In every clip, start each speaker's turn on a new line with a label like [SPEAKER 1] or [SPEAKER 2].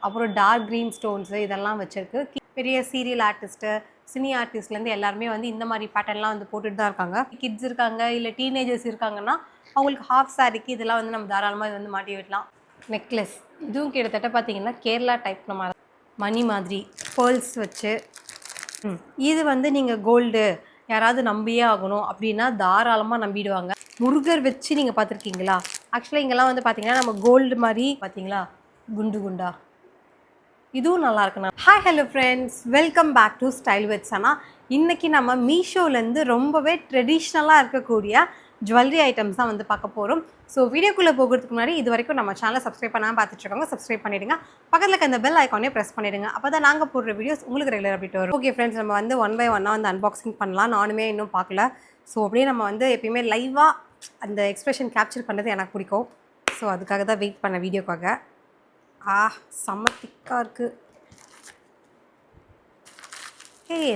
[SPEAKER 1] அப்புறம் dark green stones இதெல்லாம் வச்சுருக்கு. பெரிய சீரியல் ஆர்டிஸ்ட்டு, சினி ஆர்டிஸ்ட்லேருந்து எல்லாருமே வந்து இந்த மாதிரி பேட்டர்ன்லாம் வந்து போட்டுட்டு தான் இருக்காங்க. கிட்ஸ் இருக்காங்க, இல்லை டீனேஜர்ஸ் இருக்காங்கன்னா அவங்களுக்கு ஹாஃப் சாரிக்கு இதெல்லாம் வந்து நம்ம தாராளமாக இது வந்து மாட்டி விடலாம். நெக்லஸ் இதுவும் கிட்டத்தட்ட பார்த்தீங்கன்னா கேரளா டைப் நம்ம மணி மாதிரி பேர்ல்ஸ் வச்சு இது வந்து நீங்கள் கோல்டு யாராவது நம்பியே ஆகணும் அப்படின்னா தாராளமாக நம்பிடுவாங்க. முருகர் வச்சு நீங்கள் பார்த்துருக்கீங்களா? ஆக்சுவலாக இங்கெல்லாம் வந்து பார்த்தீங்கன்னா நம்ம கோல்டு மாதிரி பார்த்தீங்களா குண்டு குண்டா இதுவும் நல்லா இருக்குண்ணா. Hi hello friends, welcome back to style with Sana. இன்றைக்கி நம்ம மீஷோலேருந்து ரொம்பவே ட்ரெடிஷ்னலாக இருக்கக்கூடிய ஜுவல்லரி ஐட்டம்ஸ் தான் வந்து பார்க்க போகிறோம். ஸோ வீடியோக்குள்ளே போகிறதுக்கு முன்னாடி இது வரைக்கும் நம்ம சேனலை சப்ஸ்கிரைப் பண்ணாமல் பார்த்துட்ருக்கோங்க, சப்ஸ்கிரைப் பண்ணிவிடுங்க. பக்கத்தில் இருக்க அந்த பெல் ஐக்கானே ப்ரெஸ் பண்ணிவிடுங்க. அப்போ தான் நாங்கள் போடுற வீடியோஸ் உங்களுக்கு ரெகுலர் அப்டேட் வரும். ஓகே ஃப்ரெண்ட்ஸ், நம்ம வந்து ஒன் பை ஒன்னாக வந்து அன்பாக்சிங் பண்ணலாம். நானுமே இன்னும் பார்க்கல. ஸோ அப்படியே நம்ம வந்து எப்பயுமே லைவாக அந்த எக்ஸ்ப்ரெஷன் கேப்சர் பண்ணுறது எனக்கு பிடிக்கும். ஸோ அதுக்காக தான் வெயிட் பண்ண வீடியோக்காக. செம்ம திக்காக இருக்குது.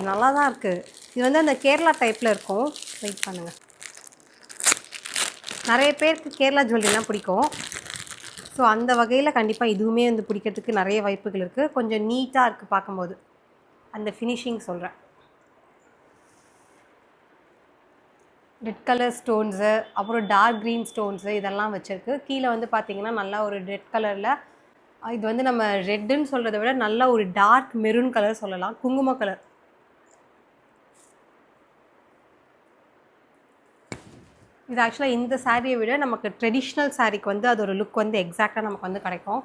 [SPEAKER 1] நல்லா தான் இருக்குது. இது வந்து அந்த கேரளா டைப்பில் இருக்கும். வெயிட் பண்ணுங்கள். நிறைய பேருக்கு கேரளா ஜுவல்லரிலாம் பிடிக்கும். ஸோ அந்த வகையில் கண்டிப்பாக இதுவுமே வந்து பிடிக்கிறதுக்கு நிறைய வாய்ப்புகள் இருக்குது. கொஞ்சம் நீட்டாக இருக்குது பார்க்கும்போது. அந்த ஃபினிஷிங் சொல்கிறேன். ரெட் கலர் ஸ்டோன்ஸு, அப்புறம் டார்க் க்ரீன் ஸ்டோன்ஸு இதெல்லாம் வச்சுருக்கு. கீழே வந்து பார்த்திங்கன்னா நல்லா ஒரு ரெட் கலரில், இது வந்து நம்ம ரெட்டுன்னு சொல்கிறத விட நல்லா ஒரு டார்க் மெரூன் கலர் சொல்லலாம், குங்கும கலர். இது ஆக்சுவலாக இந்த சாரியை விட நமக்கு ட்ரெடிஷ்னல் சாரீக்கு வந்து அது ஒரு லுக் வந்து எக்ஸாக்டாக நமக்கு வந்து கிடைக்கும்.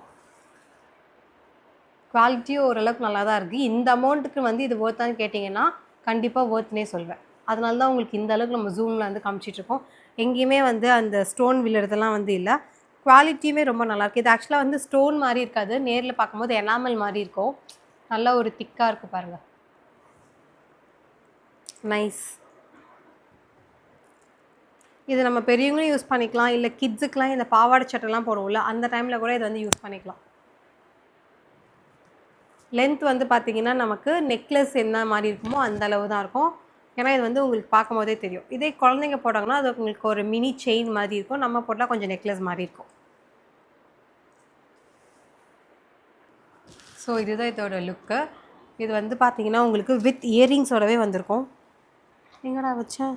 [SPEAKER 1] குவாலிட்டியும் ஓரளவுக்கு நல்லா தான் இருக்குது. இந்த அமௌண்ட்டுக்கு வந்து இது ஒர்த்தான்னு கேட்டிங்கன்னா கண்டிப்பாக ஒர்த்னே சொல்வேன். அதனால தான் உங்களுக்கு இந்த அளவுக்கு நம்ம ஜூமில் வந்து காமிச்சிட்ருக்கோம். எங்கேயுமே வந்து அந்த ஸ்டோன் விழுறதெல்லாம் வந்து இல்லை. குவாலிட்டியுமே ரொம்ப நல்லாயிருக்கு. இது ஆக்சுவலாக வந்து ஸ்டோன் மாதிரி இருக்காது, நேரில் பார்க்கும்போது எனாமல் மாதிரி இருக்கும். நல்லா ஒரு திக்காக இருக்குது பாருங்கள். நைஸ். இது நம்ம பெரியவங்களும் யூஸ் பண்ணிக்கலாம், இல்லை கிட்ஸுக்கெலாம் இந்த பாவாடை சட்டைலாம் போடுவோம்ல அந்த டைமில் கூட இதை வந்து யூஸ் பண்ணிக்கலாம். லென்த் வந்து பார்த்திங்கன்னா நமக்கு நெக்லஸ் என்ன மாதிரி இருக்குமோ அந்த அளவு தான் இருக்கும். ஏன்னா இது வந்து உங்களுக்கு பார்க்கும் போதே தெரியும். இதே குழந்தைங்க போட்டாங்கன்னா அது உங்களுக்கு ஒரு மினி செயின் மாதிரி இருக்கும், நம்ம போட்டால் கொஞ்சம் நெக்லஸ் மாதிரி இருக்கும். ஸோ இதுதான் இதோட லுக்கு. இது வந்து பார்த்திங்கன்னா உங்களுக்கு வித் இயரிங்ஸோடவே வந்திருக்கும். எங்கடா வச்சேன்?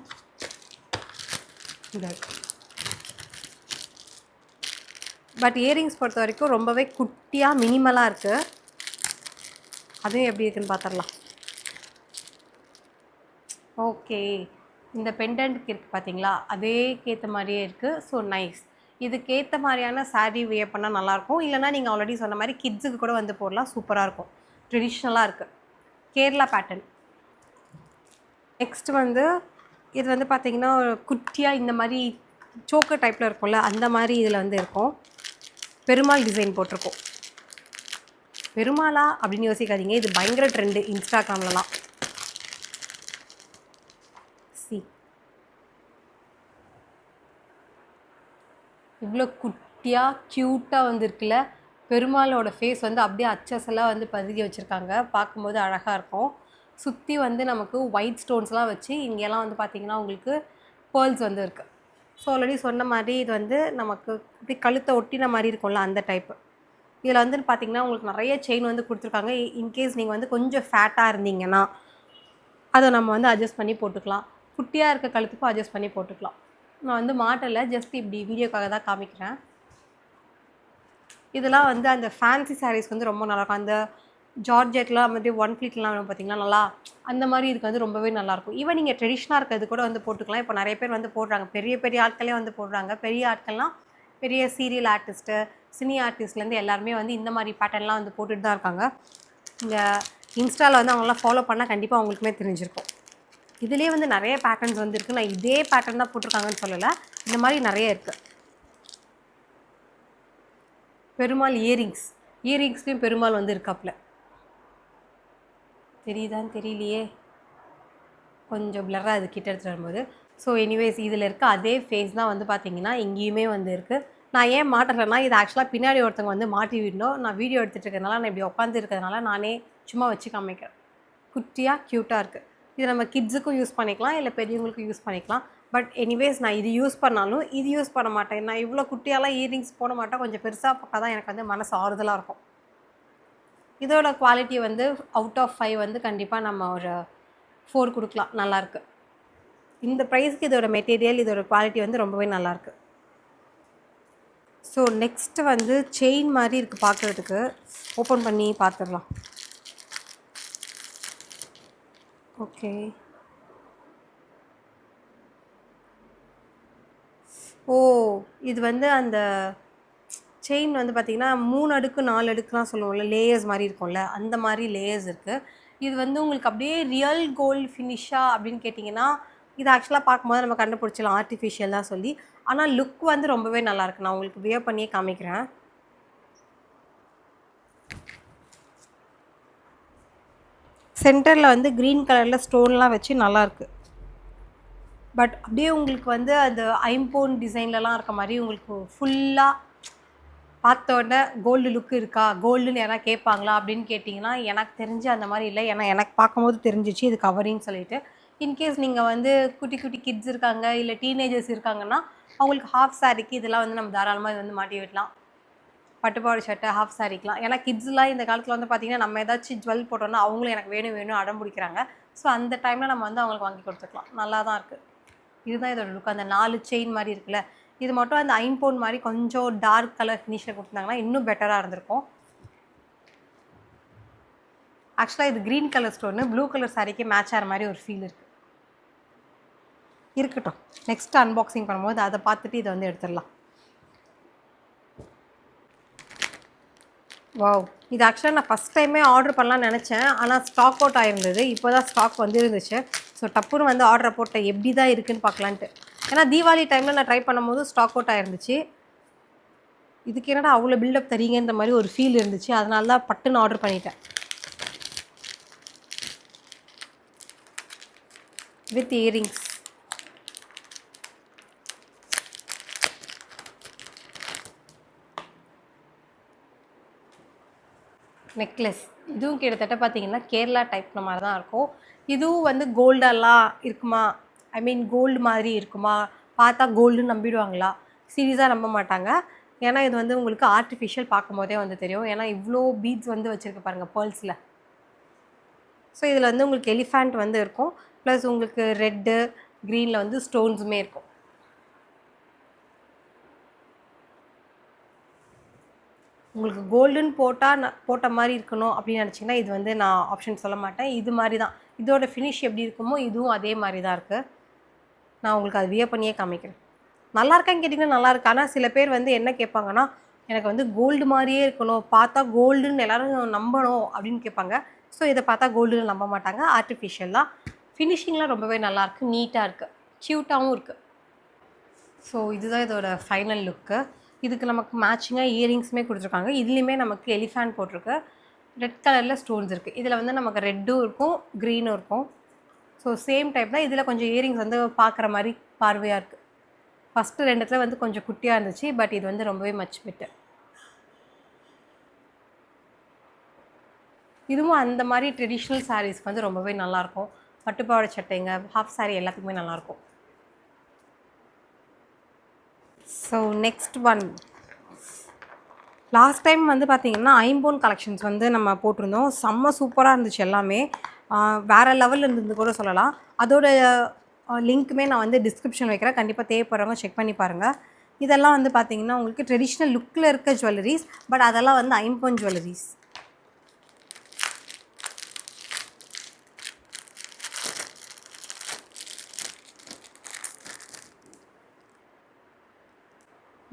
[SPEAKER 1] பட் இயரிங்ஸ் பொறுத்த வரைக்கும் ரொம்பவே குட்டியாக மினிமலாக இருக்குது. அதுவும் எப்படி இருக்குன்னு பார்த்துடலாம். ஓகே, இந்த பெண்டன்ட்க்கு இருக்குது பார்த்தீங்களா, அதேக்கேற்ற மாதிரியே இருக்குது. So nice. இதுக்கேற்ற மாதிரியான சாரீ வியர் பண்ணால் நல்லாயிருக்கும். இல்லைனா நீங்கள் ஆல்ரெடி சொன்ன மாதிரி கிட்ஸுக்கு கூட வந்து போடலாம், சூப்பராக இருக்கும். ட்ரெடிஷ்னலாக இருக்குது, கேரளா பேட்டர்ன். நெக்ஸ்ட் வந்து இது வந்து பார்த்திங்கன்னா குட்டியாக இந்த மாதிரி சோக்கர் டைப்பில் இருக்கும்ல அந்த மாதிரி இதில் வந்து இருக்கும். பெருமாள் டிசைன் போட்டிருக்கோம். பெருமாளா அப்படின்னு யோசிக்காதீங்க, இது பயங்கர ட்ரெண்டு இன்ஸ்டாகிராம்லலாம். இவ்வளோ குட்டியாக க்யூட்டாக வந்து இருக்குல்ல. பெருமாளோட ஃபேஸ் வந்து அப்படியே அச்சஸெல்லாம் வந்து பதிக்க வச்சுருக்காங்க, பார்க்கும்போது அழகாக இருக்கும். சுற்றி வந்து நமக்கு ஒயிட் ஸ்டோன்ஸ்லாம் வச்சு இங்கெல்லாம் வந்து பார்த்திங்கன்னா உங்களுக்கு பேர்ல்ஸ் வந்து இருக்குது. ஸோ ஆல்ரெடி சொன்ன மாதிரி இது வந்து நமக்கு இப்படி கழுத்தை ஒட்டின மாதிரி இருக்கும்ல அந்த டைப்பு. இதில் வந்து பார்த்திங்கன்னா உங்களுக்கு நிறைய செயின் வந்து கொடுத்துருக்காங்க. இன்கேஸ் நீங்கள் வந்து கொஞ்சம் ஃபேட்டாக இருந்தீங்கன்னா அதை நம்ம வந்து அட்ஜஸ்ட் பண்ணி போட்டுக்கலாம். குட்டியாக இருக்க கழுத்துக்கும் அட்ஜஸ்ட் பண்ணி போட்டுக்கலாம். நான் வந்து மாட்டலை, ஜஸ்ட் இப்படி வீடியோக்காக தான் காமிக்கிறேன். இதெல்லாம் வந்து அந்த ஃபேன்சி சாரீஸ் வந்து ரொம்ப நல்லாயிருக்கும். அந்த ஜார்ஜெட்லாம் வந்து ஒன் ஃப்ளீட்லாம் வரும் பார்த்திங்கன்னா, நல்லா அந்த மாதிரி இதுக்கு வந்து ரொம்பவே நல்லாயிருக்கும். ஈவன் நீங்கள் ட்ரெடிஷ்னலாக இருக்கிறது கூட வந்து போட்டுக்கலாம். இப்போ நிறைய பேர் வந்து போடுறாங்க, பெரிய பெரிய ஆட்களே வந்து போடுறாங்க. பெரிய ஆட்கள்லாம் பெரிய சீரியல் ஆர்டிஸ்ட்டு, சினி ஆர்டிஸ்ட்லேருந்து எல்லாருமே வந்து இந்த மாதிரி பேட்டர்ன்லாம் வந்து போட்டுட்டு தான் இருக்காங்க. இந்த இன்ஸ்டாவில் வந்து அவங்களாம் ஃபாலோ பண்ணால் கண்டிப்பாக அவங்களுக்குமே தெரிஞ்சிருக்கும். இதுலேயே வந்து நிறைய பேட்டர்ன்ஸ் வந்து இருக்குது. நான் இதே பேட்டர்ன் தான் போட்டிருக்காங்கன்னு சொல்லலை, இந்த மாதிரி நிறைய இருக்குது. பெருமாள் இயரிங்ஸ்லேயும் பெருமாள் வந்து இருக்காப்புல. தெரியுதான்னு தெரியலையே, கொஞ்சம் பிளராக அது கிட்ட எடுத்துகிட்டு வரும்போது. ஸோ எனிவேஸ் இதில் இருக்க அதே ஃபேஸ் தான் வந்து பார்த்திங்கன்னா இங்கேயுமே வந்து இருக்குது. நான் ஏன் மாட்டலைன்னா இது ஆக்சுவலாக பின்னாடி ஒருத்தவங்க வந்து மாட்டி விடணும். நான் வீடியோ எடுத்துகிட்டு இருக்கிறதுனால, நான் இப்படி உட்காந்து இருக்கிறதுனால நானே சும்மா வச்சு காமிக்கிறேன். குட்டியாக க்யூட்டாக இருக்குது. இது நம்ம கிட்ஸுக்கும் யூஸ் பண்ணிக்கலாம், இல்லை பெரியவங்களுக்கும் யூஸ் பண்ணிக்கலாம். பட் எனிவேஸ் நான் இது யூஸ் பண்ணாலும் இது யூஸ் பண்ண மாட்டேன். நான் இவ்வளோ குட்டியாலாம் இயரிங்ஸ் போட மாட்டேன். கொஞ்சம் பெருசாக பார்த்தா தான் எனக்கு வந்து மனசு ஆறுதலாக இருக்கும். இதோட குவாலிட்டி வந்து அவுட் ஆஃப் 5 வந்து கண்டிப்பாக நம்ம ஒரு 4 கொடுக்கலாம். நல்லாயிருக்கு. இந்த ப்ரைஸ்க்கு இதோட மெட்டீரியல், இதோட குவாலிட்டி வந்து ரொம்பவே நல்லாயிருக்கு. ஸோ நெக்ஸ்ட்டு வந்து செயின் மாதிரி இருக்குது பார்க்குறதுக்கு. ஓப்பன் பண்ணி பார்த்துடலாம். ஓகே. ஓ, இது வந்து அந்த செயின் வந்து பார்த்திங்கன்னா 3 அடுக்கு 4 அடுக்குலாம் சொல்லுவோம்ல, லேயர்ஸ் மாதிரி இருக்கும்ல, அந்த மாதிரி லேயர்ஸ் இருக்குது. இது வந்து உங்களுக்கு அப்படியே ரியல் கோல்டு ஃபினிஷா அப்படின்னு கேட்டிங்கன்னா, இது ஆக்சுவலாக பார்க்கும்போது நம்ம கண்டுபிடிச்சலாம் ஆர்டிஃபிஷியல் தான் சொல்லி. ஆனால் லுக் வந்து ரொம்பவே நல்லாயிருக்கு. நான் உங்களுக்கு வியர் பண்ணியே காமிக்கிறேன். சென்டரில் வந்து க்ரீன் கலரில் ஸ்டோன்லாம் வச்சு நல்லாயிருக்கு. பட் அப்படியே உங்களுக்கு வந்து அது ஐம்பொன் டிசைன்லலாம் இருக்க மாதிரி உங்களுக்கு ஃபுல்லாக பார்த்தோன்னே கோல்டு லுக் இருக்கா, கோல்டுன்னு யாராவது கேட்பாங்களா அப்படின்னு கேட்டிங்கன்னா, எனக்கு தெரிஞ்சு அந்த மாதிரி இல்லை. ஏன்னா எனக்கு பார்க்கும்போது தெரிஞ்சிச்சு இது கவரின்னு சொல்லிட்டு. இன்கேஸ் நீங்கள் வந்து குட்டி குட்டி கிட்ஸ் இருக்காங்க, இல்லை டீனேஜர்ஸ் இருக்காங்கன்னா, அவங்களுக்கு ஹாஃப் சாரிக்கு இதெல்லாம் வந்து நம்ம தாராளமாக இது வந்து மாட்டி விடலாம். பட்டுப்பாவாடை சட்டை, ஹாஃப் சாரிக்கலாம். ஏன்னா கிட்ஸ்லாம் இந்த காலத்தில் வந்து பார்த்திங்கன்னா, நம்ம ஏதாச்சும் ஜுவல் போட்டோம்னா அவங்களும் எனக்கு வேணும் வேணும் அடம் பிடிக்கிறாங்க. ஸோ அந்த டைமில் நம்ம வந்து அவங்களுக்கு வாங்கி கொடுத்துக்கலாம். நல்லா தான் இருக்குது. இதுதான் இதோட லுக். அந்த 4 செயின் மாதிரி இருக்குல்ல, இது மட்டும் அந்த ஐம்பொன் மாதிரி கொஞ்சம் டார்க் கலர் ஃபினிஷில் கொடுத்துருந்தாங்கன்னா இன்னும் பெட்டராக இருந்திருக்கும். ஆக்சுவலாக இது green colour stone, blue colour சாரிக்கு மேட்ச் ஆகிற மாதிரி ஒரு ஃபீல் இருக்குது. இருக்கட்டும், நெக்ஸ்ட் அன்பாக்சிங் பண்ணும்போது அதை பார்த்துட்டு இதை வந்து எடுத்துடலாம். வாவ், இது ஆக்சுவலாக நான் ஃபஸ்ட் டைமே ஆர்டர் பண்ணலான்னு நினச்சேன். ஆனால் ஸ்டாக் அவுட் ஆகிருந்தது. இப்போ தான் ஸ்டாக் வந்து இருந்துச்சு. ஸோ டப்புன்னு வந்து ஆர்டரை போட்டேன், எப்படி தான் இருக்குதுன்னு பார்க்கலான்ட்டு. ஏன்னா தீபாவளி டைமில் நான் ட்ரை பண்ணும்போது ஸ்டாக் அவுட் ஆகிருந்துச்சு. இதுக்கு என்னடா அவ்வளோ பில்டப் தரீங்கன்ற மாதிரி ஒரு ஃபீல் இருந்துச்சு. அதனால தான் பட்டுன்னு ஆர்டர் பண்ணிட்டேன். With earrings. நெக்லஸ் இதுவும் கிட்டத்தட்ட பார்த்தீங்கன்னா கேரளா டைப் மாதிரி தான் இருக்கும். இதுவும் வந்து கோல்டெல்லாம் இருக்குமா, ஐ மீன் கோல்டு மாதிரி இருக்குமா, பார்த்தா கோல்டுன்னு நம்பிடுவாங்களா? சீரியஸாக நம்ப மாட்டாங்க. ஏன்னா இது வந்து உங்களுக்கு ஆர்டிஃபிஷியல் பார்க்கும்போதே வந்து தெரியும். ஏன்னா இவ்வளோ பீட்ஸ் வந்து வச்சுருக்க பாருங்கள் பேர்ல்ஸில். ஸோ இதில் வந்து உங்களுக்கு எலிஃபேண்ட் வந்து இருக்கும், ப்ளஸ் உங்களுக்கு ரெட்டு க்ரீனில் வந்து ஸ்டோன்ஸுமே இருக்கும். உங்களுக்கு கோல்டுன்னு போட்ட மாதிரி இருக்கணும் அப்படின்னு நினச்சிங்கன்னா இது வந்து நான் ஆப்ஷன் சொல்ல மாட்டேன். இது மாதிரி தான் இதோட ஃபினிஷ் எப்படி இருக்குமோ இதுவும் அதே மாதிரி தான் இருக்குது. நான் உங்களுக்கு அது வியர் பண்ணியே காமிக்கிறேன். நல்லா இருக்கான்னு கேட்டிங்கன்னா நல்லாயிருக்கு. ஆனால் சில பேர் வந்து என்ன கேட்பாங்கன்னா, எனக்கு வந்து கோல்டு மாதிரியே இருக்கணும், பார்த்தா கோல்டுன்னு எல்லோரும் நம்பணும் அப்படின்னு கேட்பாங்க. ஸோ இதை பார்த்தா கோல்டுன்னு நம்ப மாட்டாங்க. ஆர்டிஃபிஷியல் தான். ஃபினிஷிங்லாம் ரொம்பவே நல்லாயிருக்கு, நீட்டாக இருக்குது, க்யூட்டாகவும் இருக்குது. ஸோ இதுதான் இதோட ஃபைனல் லுக்கு. இதுக்கு நமக்கு மேட்சிங்காக இயரிங்ஸுமே கொடுத்துருக்காங்க. இதுலேயுமே நமக்கு எலிஃபேண்ட் போட்டிருக்கு. ரெட் கலரில் ஸ்டோன்ஸ் இருக்குது. இதில் வந்து நமக்கு ரெட்டும் இருக்கும், க்ரீனும் இருக்கும். ஸோ சேம் டைப் தான். இதில் கொஞ்சம் இயரிங்ஸ் வந்து பார்க்குற மாதிரி பார்வையாக இருக்குது. ஃபஸ்ட்டு 2 வந்து கொஞ்சம் குட்டியாக இருந்துச்சு. பட் இது வந்து ரொம்பவே மச் பெட்டர். இதுவும் அந்த மாதிரி ட்ரெடிஷ்னல் சாரீஸ்க்கு வந்து ரொம்பவே நல்லாயிருக்கும். பட்டுப்பாவாடை சட்டைங்க, ஹாஃப் சாரீ எல்லாத்துக்குமே நல்லாயிருக்கும். So next one, last time வந்து பார்த்திங்கன்னா ஐம்பொன் கலெக்ஷன்ஸ் வந்து நம்ம போட்டிருந்தோம். செம்ம சூப்பராக இருந்துச்சு எல்லாமே. வேறு லெவலில் இருந்தது கூட சொல்லலாம். அதோட லிங்க்குமே நான் வந்து டிஸ்கிரிப்ஷன் வைக்கிறேன். கண்டிப்பாக தேவைப்படுறவங்க செக் பண்ணி பாருங்கள். இதெல்லாம் வந்து பார்த்திங்கன்னா உங்களுக்கு ட்ரெடிஷ்னல் லுக்கில் இருக்க ஜுவல்லரிஸ். பட் அதெல்லாம் வந்து ஐம்பொன் ஜுவல்லரிஸ்.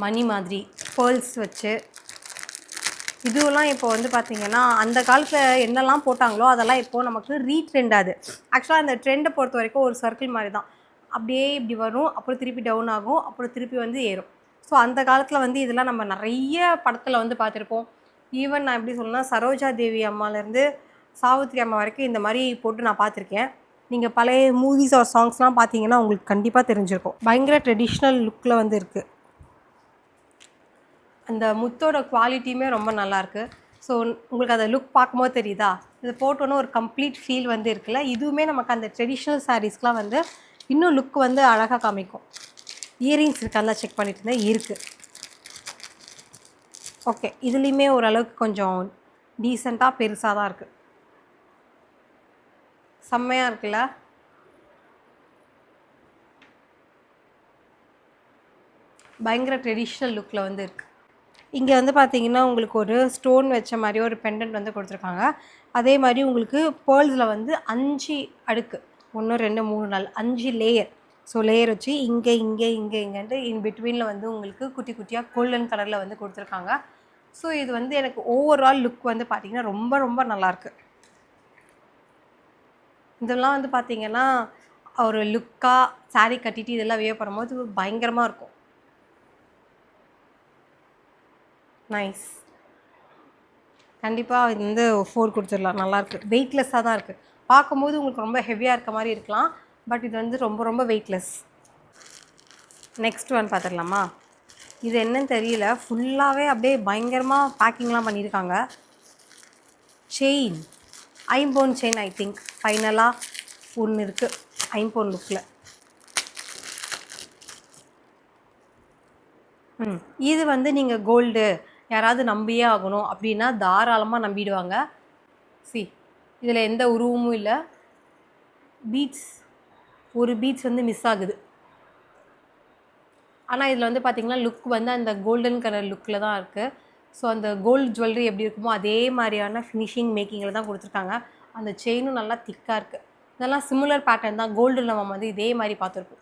[SPEAKER 1] மணி மாதிரி பேர்ல்ஸ் வச்சு இதுவெல்லாம் இப்போ வந்து பார்த்திங்கன்னா அந்த காலத்தில் என்னெல்லாம் போட்டாங்களோ அதெல்லாம் இப்போது நமக்கு ரீட்ரெண்ட் ஆகுது. ஆக்சுவலாக அந்த ட்ரெண்டை பொறுத்த வரைக்கும் ஒரு சர்க்கிள் மாதிரி தான். அப்படியே இப்படி வரும், அப்புறம் திருப்பி டவுன் ஆகும், அப்புறம் திருப்பி வந்து ஏறும். ஸோ அந்த காலத்தில் வந்து இதெல்லாம் நம்ம நிறைய படத்தில் வந்து பார்த்துருப்போம். ஈவன் நான் எப்படி சொல்லணும்னா சரோஜா தேவி அம்மாலேருந்து சாவித்திரி அம்மா வரைக்கும் இந்த மாதிரி போட்டு நான் பார்த்துருக்கேன். நீங்கள் பழைய மூவிஸ் ஆர் சாங்ஸ்லாம் பார்த்தீங்கன்னா உங்களுக்கு கண்டிப்பாக தெரிஞ்சிருக்கும். பயங்கர ட்ரெடிஷ்னல் லுக்கில் வந்து இருக்குது. அந்த முத்தோட குவாலிட்டியுமே ரொம்ப நல்லாயிருக்கு. ஸோ உங்களுக்கு அந்த லுக் பார்க்கும்போது தெரியுதா, இதை போட்டோன்னே ஒரு கம்ப்ளீட் ஃபீல் வந்து இருக்குல்ல. இதுவுமே நமக்கு அந்த ட்ரெடிஷ்னல் சாரீஸ்க்கெலாம் வந்து இன்னும் லுக் வந்து அழகாக காமிக்கும். இயரிங்ஸ் இருக்கான்னு செக் பண்ணிட்டு இருந்தேன், இருக்குது. ஓகே, இதுலேயுமே ஓரளவுக்கு கொஞ்சம் டீசெண்டாக பெருசாக தான் இருக்குது. செம்மையாக இருக்குல்ல? பயங்கர ட்ரெடிஷ்னல் லுக்கில் வந்து இருக்குது. இங்கே வந்து பார்த்தீங்கன்னா உங்களுக்கு ஒரு ஸ்டோன் வச்ச மாதிரி ஒரு பெண்டன்ட் வந்து கொடுத்துருக்காங்க. அதே மாதிரி உங்களுக்கு பேர்ல்ஸில் வந்து 5 அடுக்கு, 1 2 3 4 5 லேயர். ஸோ லேயர் வச்சு இங்கே இங்கே இங்கே இங்கேன்ட்டு இன் பிட்வீனில் வந்து உங்களுக்கு குட்டி குட்டியாக கோல்டன் கலரில் வந்து கொடுத்துருக்காங்க. ஸோ இது வந்து எனக்கு ஓவரால் லுக் வந்து பார்த்திங்கன்னா ரொம்ப ரொம்ப நல்லாயிருக்கு. இதெல்லாம் வந்து பார்த்திங்கன்னா ஒரு லுக்காக சாரீ கட்டிட்டு இதெல்லாம் வியர் பண்ணும்போது பயங்கரமாக இருக்கும். நைஸ். கண்டிப்பாக இது வந்து 4 கொடுத்துடலாம். நல்லாயிருக்கு. வெயிட்லெஸ்ஸாக தான் இருக்குது. பார்க்கும்போது உங்களுக்கு ரொம்ப ஹெவியாக இருக்க மாதிரி இருக்கலாம். பட் இது வந்து ரொம்ப ரொம்ப வெயிட்லெஸ். நெக்ஸ்ட் ஒன் பார்த்துடலாமா? இது என்னன்னு தெரியல, ஃபுல்லாகவே அப்படியே பயங்கரமாக பேக்கிங்லாம் பண்ணியிருக்காங்க. செயின், ஐம்பொன் செயின். ஐ திங்க் ஃபைனலாக ஒன்று இருக்குது ஐம்பொன் லுக்கில். இது வந்து நீங்கள் கோல்டு யாராவது நம்பியே ஆகணும் அப்படின்னா தாராளமாக நம்பிடுவாங்க. இதில் எந்த உருவமும் இல்லை. பீட்ஸ், ஒரு பீட்ஸ் வந்து மிஸ் ஆகுது. ஆனால் இதில் வந்து பார்த்திங்கன்னா லுக் வந்து அந்த கோல்டன் கலர் லுக்கில் தான் இருக்குது. ஸோ அந்த கோல்டு ஜுவல்லரி எப்படி இருக்குமோ அதே மாதிரியான ஃபினிஷிங் மேக்கிங்கில் தான் கொடுத்துருக்காங்க. அந்த செயினும் நல்லா திக்காக இருக்குது. இதெல்லாம் சிமிலர் பேட்டர்ன் தான். கோல்டில் நம்ம வந்து இதே மாதிரி பார்த்துருப்போம்.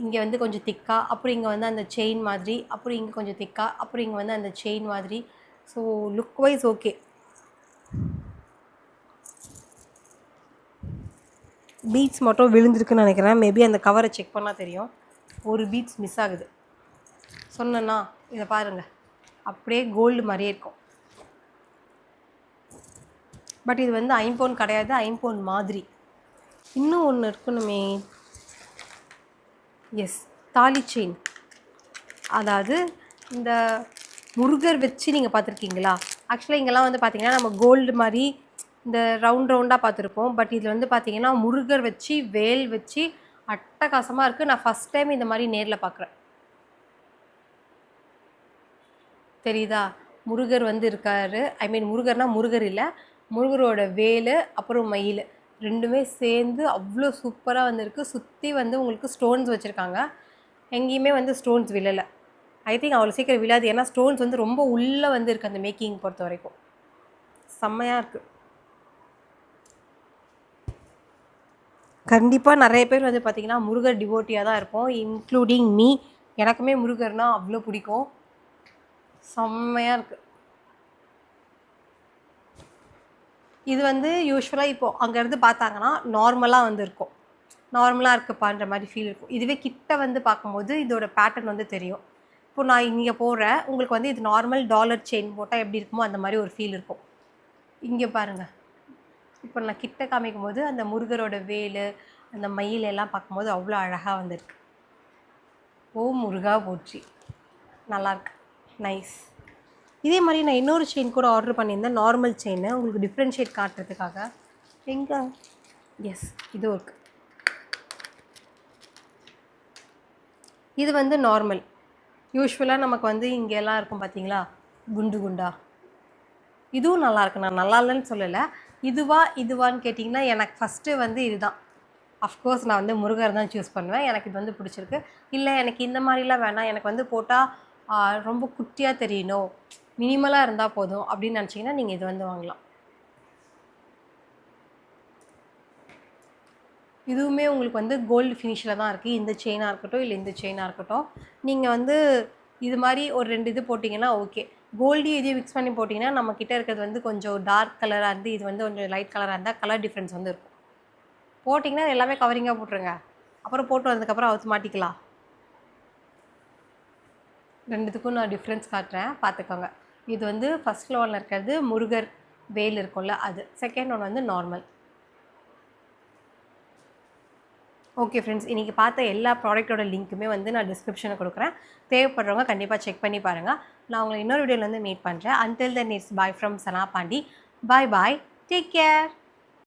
[SPEAKER 1] இங்கே வந்து கொஞ்சம் திக்காக, அப்புறம் இங்கே வந்து அந்த செயின் மாதிரி, அப்புறம் இங்கே கொஞ்சம் திக்காக, அப்புறம் இங்கே வந்து அந்த செயின் மாதிரி. So look wise okay. Beads மட்டும் விழுந்திருக்குன்னு நினைக்கிறேன். மேபி அந்த கவரை செக் பண்ணால் தெரியும். ஒரு பீட்ஸ் மிஸ் ஆகுது. சொன்னேன்னா இதை பாருங்கள், அப்படியே கோல்டு மாதிரியே இருக்கும். பட் இது வந்து ஐம்பொன் கிடையாது, ஐம்பொன் மாதிரி. இன்னும் ஒன்று இருக்கணுமே. எஸ், தாலி செயின். அதாவது இந்த முருகர் வச்சு நீங்கள் பார்த்துருக்கீங்களா? ஆக்சுவலாக இங்கெல்லாம் வந்து பார்த்திங்கன்னா நம்ம கோல்டு மாதிரி இந்த ரவுண்டாக பார்த்துருப்போம். பட் இதில் வந்து பார்த்திங்கன்னா முருகர் வச்சு வேல் வச்சு அட்டகாசமாக இருக்குது. நான் ஃபஸ்ட் டைம் இந்த மாதிரி நேரில் பார்க்குறேன். தெரியுதா? முருகர் வந்து இருக்கார். ஐ மீன் முருகர்னால் முருகர் இல்லை, முருகரோட வேல் அப்புறம் மயில் ரெண்டுமே சேர்ந்து அவ்வளோ சூப்பராக வந்துருக்கு. சுற்றி வந்து உங்களுக்கு ஸ்டோன்ஸ் வச்சுருக்காங்க. எங்கேயுமே வந்து ஸ்டோன்ஸ் விழலை. ஐ திங்க் அவ்வளோ சீக்கிரம் விழாது. ஏன்னா ஸ்டோன்ஸ் வந்து ரொம்ப உள்ளே வந்து இருக்குது அந்த மேக்கிங் பொறுத்த வரைக்கும். செம்மையாக இருக்குது. கண்டிப்பாக நிறைய பேர் வந்து பார்த்திங்கன்னா முருகர் டிவோட்டியாக தான் இருப்போம், இன்க்ளூடிங் மீ. எனக்குமே முருகர்னால் அவ்வளோ பிடிக்கும். செம்மையாக இருக்குது. இது வந்து யூஸ்வலாக இப்போது அங்கேருந்து பார்த்தாங்கன்னா நார்மலாக வந்து இருக்கும். நார்மலாக இருக்குப்பான்ற மாதிரி ஃபீல் இருக்கும். இதுவே கிட்ட வந்து பார்க்கும்போது இதோட பேட்டர்ன் வந்து தெரியும். இப்போ நான் இங்கே போடுறேன், உங்களுக்கு வந்து இது நார்மல் டாலர் செயின் போட்டால் எப்படி இருக்குமோ அந்த மாதிரி ஒரு ஃபீல் இருக்கும். இங்கே பாருங்கள், இப்போ நான் கிட்ட காமிக்கும் போது அந்த முருகரோட வேல் அந்த மயில் எல்லாம் பார்க்கும்போது அவ்வளோ அழகாக வந்திருக்கு. ஓ முருகா போற்றி. நல்லாயிருக்கு. நைஸ். இதே மாதிரி நான் இன்னொரு செயின் கூட ஆர்டர் பண்ணியிருந்தேன், நார்மல் செயின். உங்களுக்கு டிஃப்ரென்ஷியேட் காட்டுறதுக்காக. எங்கே? எஸ், இதுவும் இருக்குது. இது வந்து நார்மல். யூஸ்வலாக நமக்கு வந்து இங்கெல்லாம் இருக்கும் பார்த்தீங்களா, குண்டு குண்டா. இதுவும் நல்லாயிருக்கு. நான் நல்லா இல்லைன்னு சொல்லலை. இதுவான்னு கேட்டிங்கன்னா எனக்கு ஃபஸ்ட்டு வந்து இதுதான். அஃப்கோர்ஸ் நான் வந்து முருகர் தான் சூஸ் பண்ணுவேன். எனக்கு இது வந்து பிடிச்சிருக்கு. இல்லை எனக்கு இந்த மாதிரிலாம் வேணாம், எனக்கு வந்து போட்டால் ரொம்ப குட்டியாக தெரியணும், மினிமலாக இருந்தால் போதும் அப்படின்னு நினச்சிங்கன்னா நீங்கள் இது வந்து வாங்கலாம். இதுவுமே உங்களுக்கு வந்து கோல்டு ஃபினிஷில் தான் இருக்குது. இந்த செயினாக இருக்கட்டும், இல்லை இந்த செயினாக இருக்கட்டும். நீங்கள் வந்து இது மாதிரி ஒரு 2 இது போட்டிங்கன்னா ஓகே. கோல்டு இதையும் மிக்ஸ் பண்ணி போட்டிங்கன்னா நம்மக்கிட்ட இருக்கிறது வந்து கொஞ்சம் டார்க் கலராக இருந்து இது வந்து கொஞ்சம் லைட் கலராக இருந்தால் கலர் டிஃப்ரென்ஸ் வந்து இருக்கும். போட்டிங்கன்னா எல்லாமே கவரிங்காக போட்டுருங்க. அப்புறம் போட்டு வந்ததுக்கப்புறம் அவுத்து மாட்டிக்கலாம். 2த்துக்கும் நான் டிஃப்ரென்ஸ் காட்டுறேன், பார்த்துக்கோங்க. இது வந்து ஃபஸ்ட் லெவலில் இருக்கிறது முருகர் வேல் இருக்கும்ல அது. செகண்ட் ஒன் வந்து நார்மல். ஓகே ஃப்ரெண்ட்ஸ், இன்றைக்கி பார்த்த எல்லா ப்ராடக்ட்டோட லிங்க்குமே வந்து நான் டிஸ்கிரிப்ஷனில் கொடுக்குறேன். தேவைப்படுறவங்க கண்டிப்பாக செக் பண்ணி பாருங்கள். நான் உங்களை இன்னொரு வீடியோவில் வந்து மீட் பண்ணுறேன். Until then it's bye from Sana Pandi. Bye bye, take care.